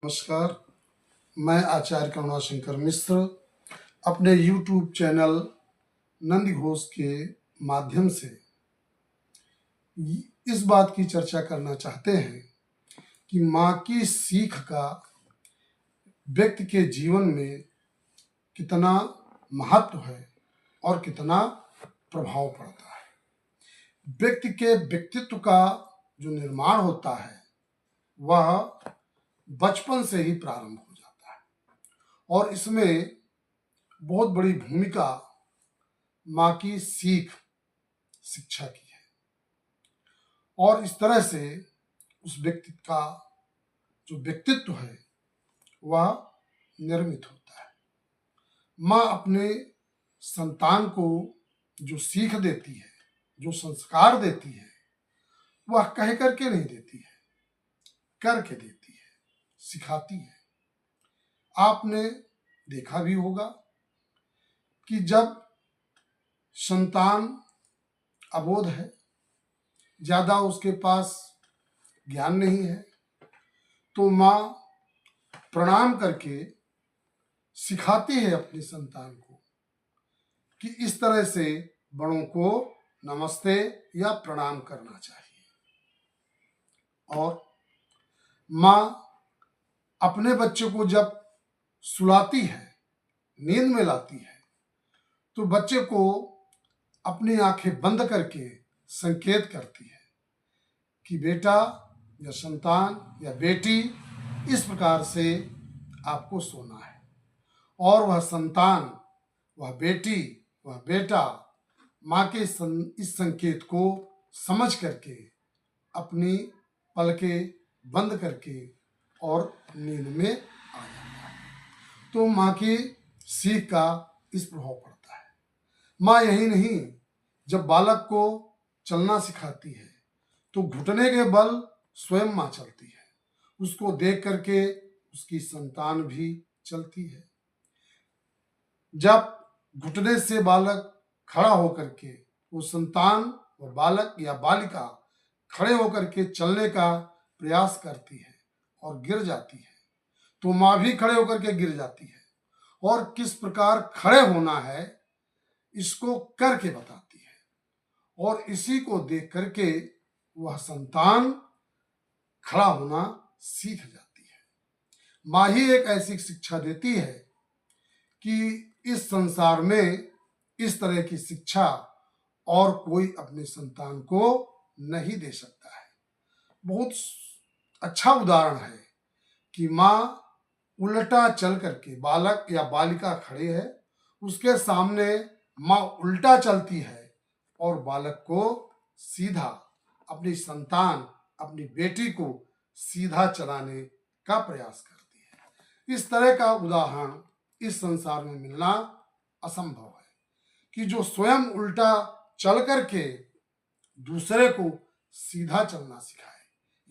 नमस्कार। मैं आचार्य करुणाशंकर मिश्र अपने YouTube चैनल नंदी घोष के माध्यम से इस बात की चर्चा करना चाहते हैं कि माँ की सीख का व्यक्ति के जीवन में कितना महत्व है और कितना प्रभाव पड़ता है। व्यक्ति के व्यक्तित्व का जो निर्माण होता है वह बचपन से ही प्रारंभ हो जाता है और इसमें बहुत बड़ी भूमिका माँ की शिक्षा की है और इस तरह से उस व्यक्ति का जो व्यक्तित्व है वह निर्मित होता है। माँ अपने संतान को जो सीख देती है, जो संस्कार देती है, वह कह करके नहीं देती है, करके देती है, सिखाती है। आपने देखा भी होगा कि जब संतान अबोध है, ज्यादा उसके पास ज्ञान नहीं है, तो माँ प्रणाम करके सिखाती है अपने संतान को कि इस तरह से बड़ों को नमस्ते या प्रणाम करना चाहिए। और माँ अपने बच्चे को जब सुलाती है, नींद में लाती है, तो बच्चे को अपनी आंखें बंद करके संकेत करती है कि बेटा या संतान या बेटी इस प्रकार से आपको सोना है। और वह संतान, वह बेटी, वह बेटा माँ के इस संकेत को समझ करके अपनी पलकें बंद करके और नींद में आ जाता है। तो माँ की सीख का इस प्रभाव पड़ता है। माँ यही नहीं, जब बालक को चलना सिखाती है तो घुटने के बल स्वयं माँ चलती है, उसको देख करके उसकी संतान भी चलती है। जब घुटने से बालक खड़ा होकर के वो संतान व बालक या बालिका खड़े होकर के चलने का प्रयास करती है और गिर जाती है, तो माँ भी खड़े होकर के गिर जाती है और किस प्रकार खड़े होना है इसको करके बताती है और इसी को देख करके वह संतान खड़ा होना सीख जाती है। माँ ही एक ऐसी शिक्षा देती है कि इस संसार में इस तरह की शिक्षा और कोई अपने संतान को नहीं दे सकता है। बहुत अच्छा उदाहरण है कि माँ उल्टा चल करके, बालक या बालिका खड़े है, उसके सामने माँ उल्टा चलती है और बालक को सीधा, अपनी संतान, अपनी बेटी को सीधा चलाने का प्रयास करती है। इस तरह का उदाहरण इस संसार में मिलना असंभव है कि जो स्वयं उल्टा चल करके दूसरे को सीधा चलना सिखाए।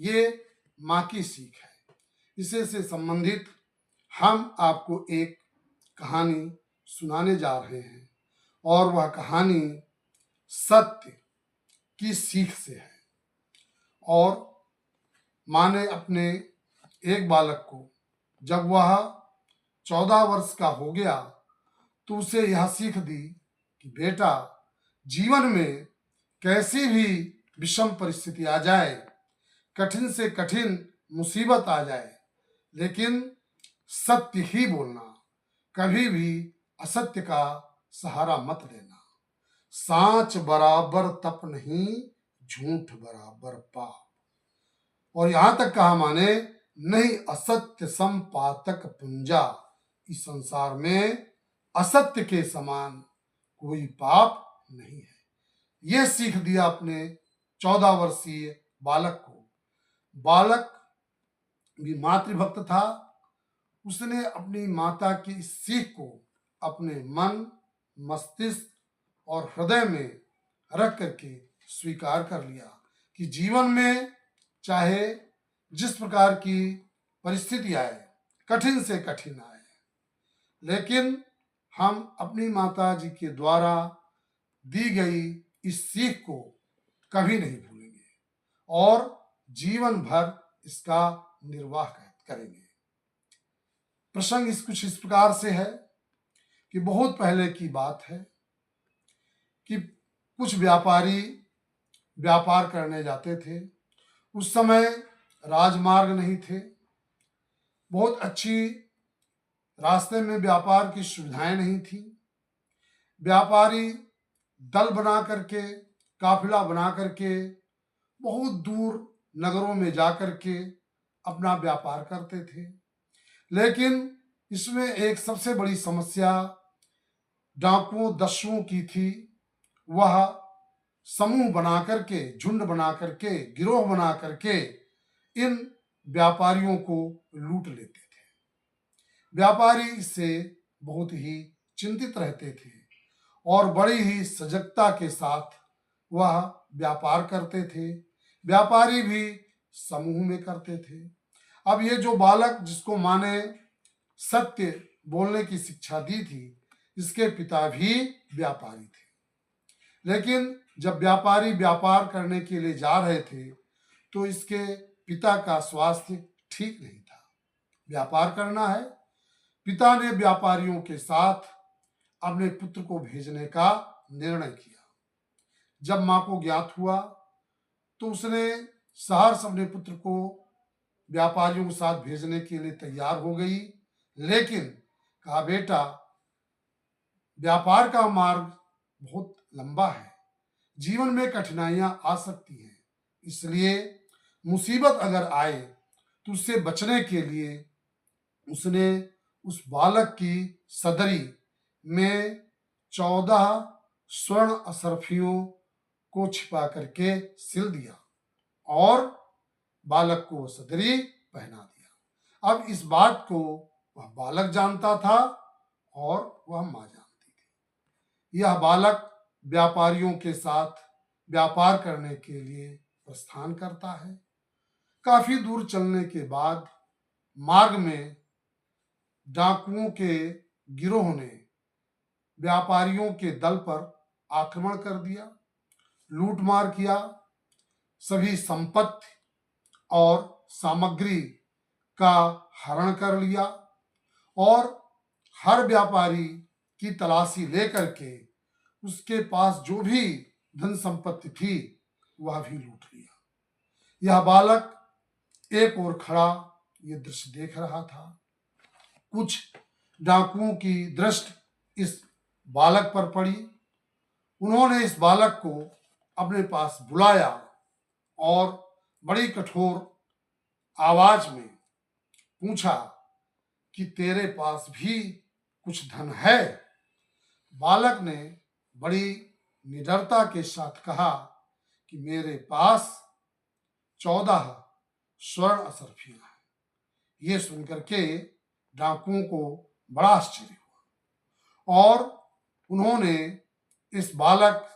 ये माँ की सीख है। इसे से संबंधित हम आपको एक कहानी सुनाने जा रहे हैं और वह कहानी सत्य की सीख से है। और माँ ने अपने एक बालक को जब वह 14 वर्ष का हो गया तो उसे यह सीख दी कि बेटा, जीवन में कैसी भी विषम परिस्थिति आ जाए, कठिन से कठिन मुसीबत आ जाए, लेकिन सत्य ही बोलना, कभी भी असत्य का सहारा मत लेना। सांच बराबर तप नहीं, झूठ बराबर पाप। और यहां तक कहा माने, नहीं असत्य संपातक पुंजा। इस संसार में असत्य के समान कोई पाप नहीं है। यह सीख दिया अपने 14 वर्षीय बालक को। बालक भी मातृभक्त था। उसने अपनी माता की इस सीख को अपने मन, मस्तिष्क और हृदय में रख करके स्वीकार कर लिया कि जीवन में चाहे जिस प्रकार की परिस्थिति आए, कठिन से कठिन आए, लेकिन हम अपनी माता जी के द्वारा दी गई इस सीख को कभी नहीं भूलेंगे और जीवन भर इसका निर्वाह करेंगे। प्रसंग कुछ इस प्रकार से है कि बहुत पहले की बात है कि कुछ व्यापारी व्यापार करने जाते थे। उस समय राजमार्ग नहीं थे, बहुत अच्छी रास्ते में व्यापार की सुविधाएं नहीं थी। व्यापारी दल बना करके, काफिला बना करके बहुत दूर नगरों में जा करके अपना व्यापार करते थे। लेकिन इसमें एक सबसे बड़ी समस्या डाकुओं दस्युओं की थी। वह समूह बना करके, झुंड बना करके, गिरोह बना करके इन व्यापारियों को लूट लेते थे। व्यापारी इससे बहुत ही चिंतित रहते थे और बड़ी ही सजगता के साथ वह व्यापार करते थे। व्यापारी भी समूह में करते थे। अब ये जो बालक जिसको माँ ने सत्य बोलने की शिक्षा दी थी, इसके पिता भी व्यापारी थे। लेकिन जब व्यापारी व्यापार करने के लिए जा रहे थे तो इसके पिता का स्वास्थ्य ठीक नहीं था। व्यापार करना है, पिता ने व्यापारियों के साथ अपने पुत्र को भेजने का निर्णय किया। जब माँ को ज्ञात हुआ तो उसने सहर्ष अपने पुत्र को व्यापारियों के साथ भेजने के लिए तैयार हो गई। लेकिन कहा, बेटा, व्यापार का मार्ग बहुत लंबा है, जीवन में कठिनाइयां आ सकती हैं, इसलिए मुसीबत अगर आए तो उससे बचने के लिए उसने उस बालक की सदरी में 14 स्वर्ण असरफियों को छिपा करके सिल दिया और बालक को सदरी पहना दिया। अब इस बात को वह बालक जानता था और वह मां जानती थी। यह बालक व्यापारियों के साथ व्यापार करने के लिए प्रस्थान करता है। काफी दूर चलने के बाद मार्ग में डाकुओं के गिरोह ने व्यापारियों के दल पर आक्रमण कर दिया, लूटमार किया, सभी संपत्ति और सामग्री का हरण कर लिया और हर व्यापारी की तलाशी लेकर के उसके पास जो भी धन संपत्ति थी वह भी लूट लिया। यह बालक एक ओर खड़ा ये दृश्य देख रहा था। कुछ डाकुओं की दृष्टि इस बालक पर पड़ी। उन्होंने इस बालक को अपने पास बुलाया और बड़ी कठोर आवाज में पूछा कि तेरे पास भी कुछ धन है? बालक ने बड़ी निडरता के साथ कहा कि मेरे पास 14 स्वर्ण असरफियां हैं। ये सुनकर के डाकुओं को बड़ा आश्चर्य हुआ और उन्होंने इस बालक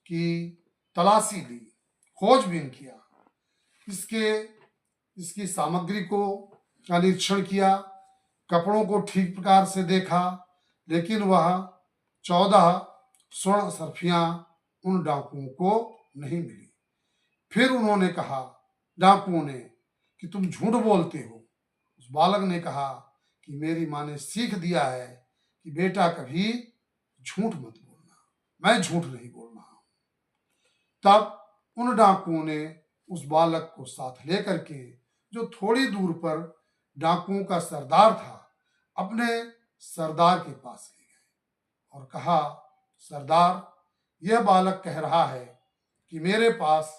की तलाशी ली, खोजबीन किया, इसकी सामग्री को का निरीक्षण किया, कपड़ों को ठीक प्रकार से देखा, लेकिन वह 14 स्वर्ण असरफियां उन डाकुओं को नहीं मिली। फिर उन्होंने कहा, डाकुओं ने, कि तुम झूठ बोलते हो। उस बालक ने कहा कि मेरी माँ ने सीख दिया है कि बेटा कभी झूठ मत बोलना, मैं झूठ नहीं बोल रहा हूं। तब उन डाकुओं ने उस बालक को साथ लेकर के, जो थोड़ी दूर पर डाकुओं का सरदार था, अपने सरदार के पास ले गए और कहा, सरदार, यह बालक कह रहा है कि मेरे पास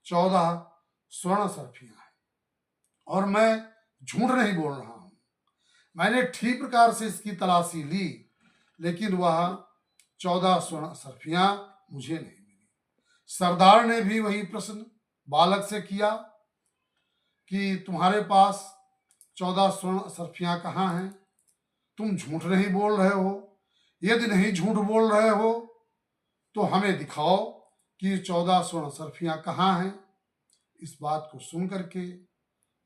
14 स्वर्ण असरफियां हैं और मैं झूठ नहीं बोल रहा हूं। मैंने ठीक प्रकार से इसकी तलाशी ली, लेकिन वह 14 स्वर्ण असरफियां मुझे नहीं मिली। सरदार ने भी वही प्रश्न बालक से किया कि तुम्हारे पास 14 स्वर्ण असरफियां कहाँ हैं? तुम झूठ नहीं बोल रहे हो। यदि नहीं झूठ बोल रहे हो तो हमें दिखाओ कि 14 स्वर्ण असरफियां कहाँ हैं। इस बात को सुन करके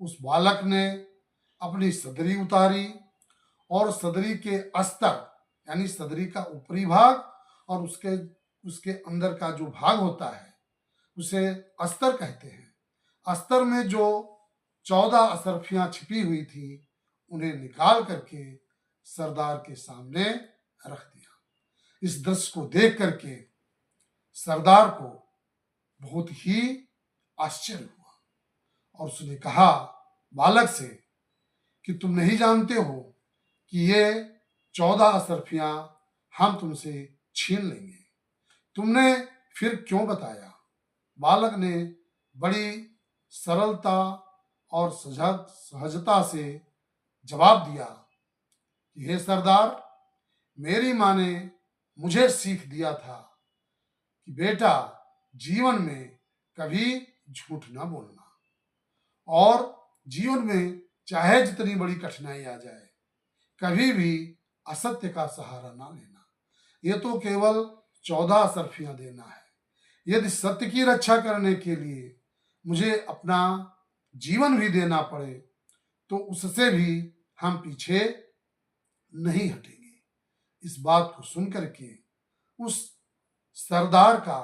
उस बालक ने अपनी सदरी उतारी और सदरी के अस्तर, यानी सदरी का ऊपरी भाग और उसके अंदर का जो भाग होता है उसे अस्तर कहते हैं। अस्तर में जो 14 असरफियां छिपी हुई थी उन्हें निकाल करके सरदार के सामने रख दिया। इस दृश्य को देख करके सरदार को बहुत ही आश्चर्य हुआ और उसने कहा बालक से कि तुम नहीं जानते हो कि ये 14 अशर्फियां हम तुमसे छीन लेंगे, तुमने फिर क्यों बताया? बालक ने बड़ी सरलता और सहजता से जवाब दिया कि हे सरदार, मेरी माँ ने मुझे सीख दिया था कि बेटा जीवन में कभी झूठ ना बोलना और जीवन में चाहे जितनी बड़ी कठिनाई आ जाए कभी भी असत्य का सहारा ना लेना। ये तो केवल 14 अशर्फियां देना है, यदि सत्य की रक्षा करने के लिए मुझे अपना जीवन भी देना पड़े तो उससे भी हम पीछे नहीं हटेंगे। इस बात को सुनकर के उस सरदार का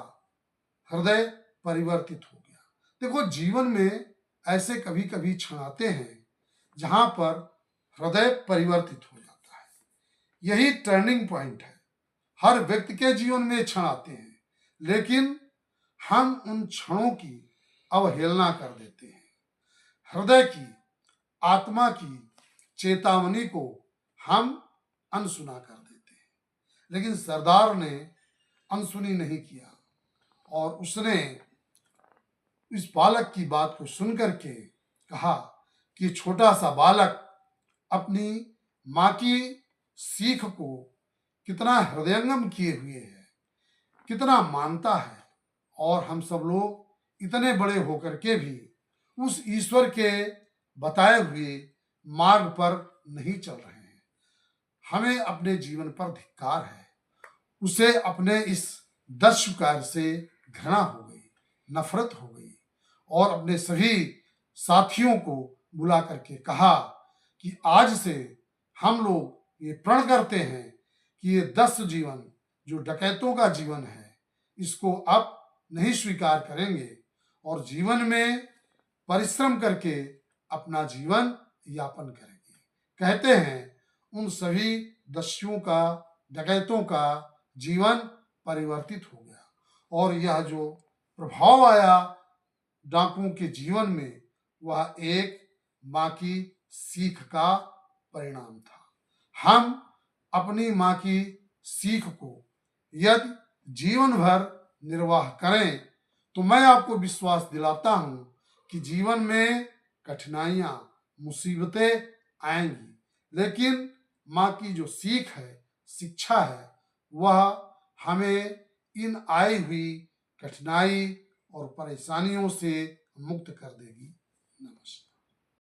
हृदय परिवर्तित हो गया। देखो, जीवन में ऐसे कभी कभी क्षण आते हैं जहां पर हृदय परिवर्तित हो जाता है। यही टर्निंग पॉइंट है। हर व्यक्ति के जीवन में क्षण आते हैं, लेकिन हम उन क्षणों की अवहेलना कर देते हैं। हृदय की, आत्मा की चेतावनी को हम अनसुना कर देते हैं। लेकिन सरदार ने अनसुनी नहीं किया और उसने इस बालक की बात को सुनकर के कहा कि छोटा सा बालक अपनी माँ की सीख को कितना हृदयंगम किए हुए है, कितना मानता है, और हम सब लोग इतने बड़े होकर के भी उस ईश्वर के बताए हुए मार्ग पर नहीं चल रहे हैं। हमें अपने जीवन पर धिक्कार है। उसे अपने इस दस्यु कार्य से घृणा हो गई, नफरत हो गई और अपने सभी साथियों को बुला करके कहा कि आज से हम लोग ये प्रण करते हैं कि ये 10 जीवन जो डकैतों का जीवन है इसको अब नहीं स्वीकार करेंगे और जीवन में परिश्रम करके अपना जीवन यापन करेंगे। कहते हैं उन सभी दस्युओं का, डकैतों का जीवन परिवर्तित हो गया और यह जो प्रभाव आया डाकुओं के जीवन में वह एक माँ की सीख का परिणाम था। हम अपनी माँ की सीख को यदि जीवन भर निर्वाह करें तो मैं आपको विश्वास दिलाता हूं कि जीवन में कठिनाइयां, मुसीबतें आएंगी, लेकिन माँ की जो सीख है, शिक्षा है, वह हमें इन आई हुई कठिनाई और परेशानियों से मुक्त कर देगी। नमस्कार।